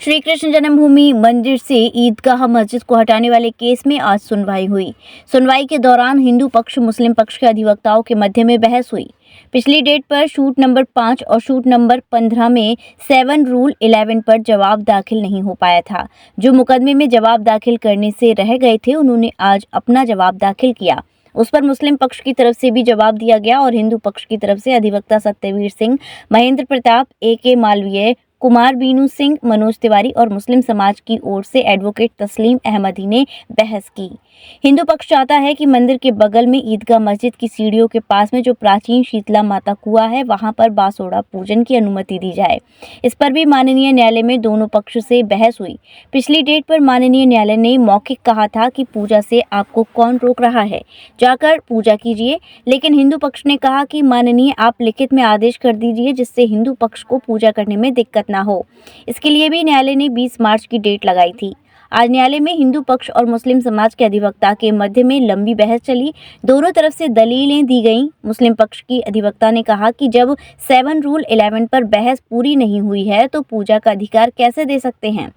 श्री कृष्ण जन्मभूमि मंदिर से ईदगाह मस्जिद को हटाने वाले केस में आज सुनवाई हुई। सुनवाई के दौरान हिंदू पक्ष मुस्लिम पक्ष के अधिवक्ताओं के मध्य में बहस हुई। पिछली डेट पर शूट नंबर 5 और शूट नंबर 15 में 7 रूल 11 पर जवाब दाखिल नहीं हो पाया था। जो मुकदमे में जवाब दाखिल करने से रह गए थे, उन्होंने आज अपना जवाब दाखिल किया। उस पर मुस्लिम पक्ष की तरफ से भी जवाब दिया गया और हिंदू पक्ष की तरफ से अधिवक्ता सत्यवीर सिंह, महेंद्र प्रताप, AK मालवीय, कुमार बीनू सिंह, मनोज तिवारी और मुस्लिम समाज की ओर से एडवोकेट तस्लीम अहमदी ने बहस की। हिंदू पक्ष चाहता है कि मंदिर के बगल में ईदगाह मस्जिद की सीढ़ियों के पास में जो प्राचीन शीतला माता कुआं है, वहां पर बासोड़ा पूजन की अनुमति दी जाए। इस पर भी माननीय न्यायालय में दोनों पक्ष से बहस हुई। पिछली डेट पर माननीय न्यायालय ने मौखिक कहा था कि पूजा से आपको कौन रोक रहा है, जाकर पूजा कीजिए। लेकिन हिंदू पक्ष ने कहा कि माननीय आप लिखित में आदेश कर दीजिए जिससे हिंदू पक्ष को पूजा करने में दिक्कत ना हो। इसके लिए भी न्यायालय ने 20 मार्च की डेट लगाई थी। आज न्यायालय में हिंदू पक्ष और मुस्लिम समाज के अधिवक्ता के मध्य में लंबी बहस चली। दोनों तरफ से दलीलें दी गईं। मुस्लिम पक्ष की अधिवक्ता ने कहा कि जब 7 रूल 11 पर बहस पूरी नहीं हुई है तो पूजा का अधिकार कैसे दे सकते हैं।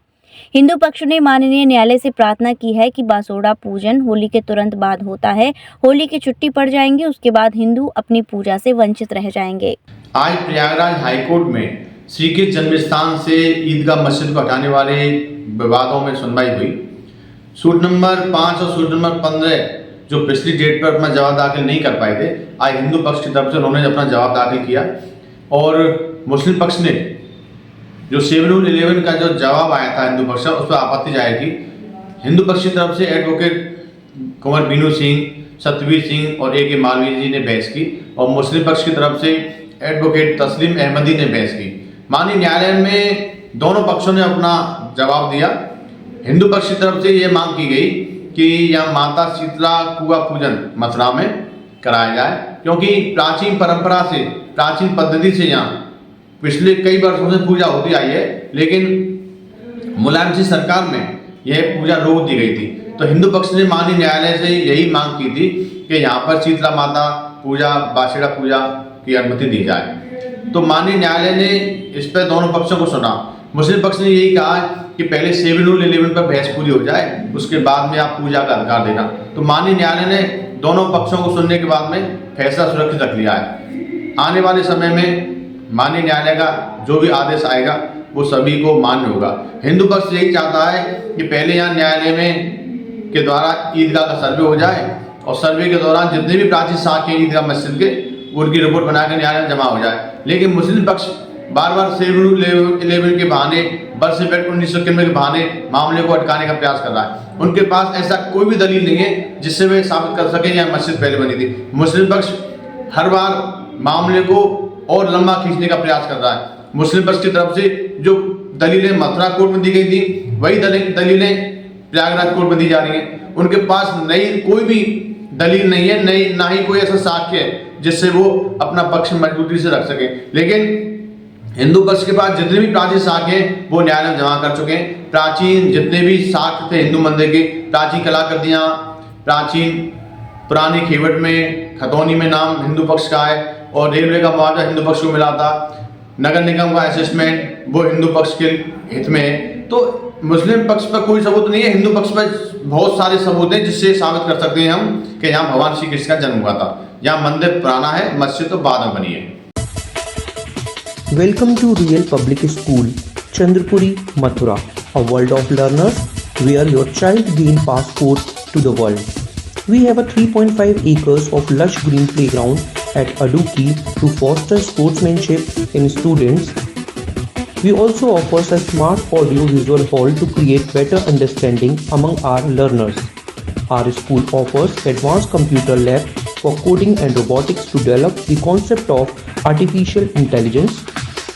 हिंदू पक्ष ने माननीय न्यायालय से प्रार्थना की है कि बासोड़ा पूजन होली के तुरंत बाद होता है। होली की छुट्टी पड़ जाएंगी, उसके बाद हिंदू अपनी पूजा से वंचित रह जाएंगे। आज प्रयागराज हाईकोर्ट में श्री कृष्ण जन्मस्थान से ईदगाह मस्जिद को हटाने वाले विवादों में सुनवाई हुई। सूट नंबर 5 और सूट नंबर 15 जो पिछली डेट पर अपना जवाब दाखिल नहीं कर पाए थे, आज हिंदू पक्ष की तरफ से उन्होंने अपना जवाब दाखिल किया और मुस्लिम पक्ष ने जो 7 रूल 11 का जो जवाब आया था हिंदू पक्ष उस पर आपत्ति जाहिर की। हिंदू पक्ष की तरफ से एडवोकेट कुमार बीनू सिंह, सत्यवीर सिंह और AK मालवीय जी ने बहस की और मुस्लिम पक्ष की तरफ से एडवोकेट तस्लीम अहमदी ने बहस की। माननीय न्यायालय में दोनों पक्षों ने अपना जवाब दिया। हिंदू पक्ष की तरफ से ये मांग की गई कि यह माता शीतला कुआं पूजन मथुरा में कराया जाए, क्योंकि प्राचीन परंपरा से, प्राचीन पद्धति से यहाँ पिछले कई वर्षों से पूजा होती आई है, लेकिन मुलायम सिंह सरकार में यह पूजा रोक दी गई थी। तो हिंदू पक्ष ने माननीय न्यायालय से यही मांग की थी कि यहाँ पर शीतला माता पूजा, बासोड़ा पूजा की अनुमति दी जाए। तो माननीय न्यायालय ने इस पर दोनों पक्षों को सुना। मुस्लिम पक्ष ने यही कहा कि पहले 7 रूल 11 पर बहस पूरी हो जाए, उसके बाद में आप पूजा का अधिकार देना। तो माननीय न्यायालय ने दोनों पक्षों को सुनने के बाद में फैसला सुरक्षित रख लिया है। आने वाले समय में माननीय न्यायालय का जो भी आदेश आएगा वो सभी को मान्य होगा। हिंदू पक्ष यही चाहता है कि पहले यहाँ न्यायालय में के द्वारा ईदगाह का सर्वे हो जाए और सर्वे के दौरान जितने भी प्राचीन साक्ष्य हैं ईदगाह मस्जिद के, उनकी रिपोर्ट बनाकर न्यायालय में जमा हो जाए। लेकिन मुस्लिम पक्ष बार बार 7 रूल 11 के बहाने, बर्थ सर्टिफिकेट 1991 के बहाने मामले को अटकाने का प्रयास कर रहा है। उनके पास ऐसा कोई भी दलील नहीं है जिससे वे साबित कर सकें यह मस्जिद पहले बनी थी। मुस्लिम पक्ष हर बार मामले को और लंबा खींचने का प्रयास कर रहा है। मुस्लिम पक्ष की तरफ से जो दलीलें मथुरा कोर्ट में दी गई थी, वही दलीलें प्रयागराज कोर्ट में दी जा रही हैं। उनके पास नई कोई भी दलील नहीं है, ना ही कोई ऐसा साक्ष्य है जिससे वो अपना पक्ष मजबूती से रख सके। लेकिन हिंदू पक्ष के पास जितने भी प्राचीन साक्ष्य हैं वो न्यायालय में जमा कर चुके हैं। प्राचीन जितने भी साक्ष्य थे हिंदू मंदिर के, प्राचीन कलाकृतियाँ, प्राचीन पुरानी खेवट में, खतौनी में नाम हिंदू पक्ष का है और रेलवे का मुआवजा हिंदू पक्ष को मिला था, नगर निगम का असेसमेंट वो हिंदू पक्ष के हित में है। तो मुस्लिम पक्ष पर कोई सबूत नहीं है, हिंदू पक्ष पर बहुत सारे सबूत हैं जिससे साबित कर सकते हैं हम कि यहाँ भगवान श्री कृष्ण का जन्म हुआ था। यहाँ मंदिर पुराना है, मस्जिद तो बाद में बनी है। Welcome to real public school, Chandrapuri, Mathura, a world of learners where your child gain passport to the world. We have a 3.5 acres of lush green playground at Aduki to foster sportsmanship in students. We also offer a smart audio-visual hall to create better understanding among our learners. Our school offers advanced computer lab for coding and robotics to develop the concept of artificial intelligence.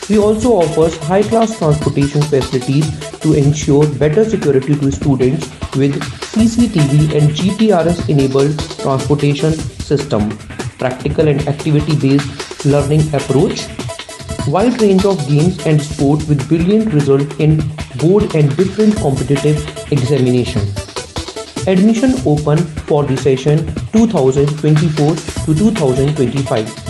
We also offer high-class transportation facilities to ensure better security to students with CCTV and GPRS-enabled transportation system, practical and activity-based learning approach, wide range of games and sport with brilliant results in board and different competitive examination. Admission open for the session 2024 to 2025.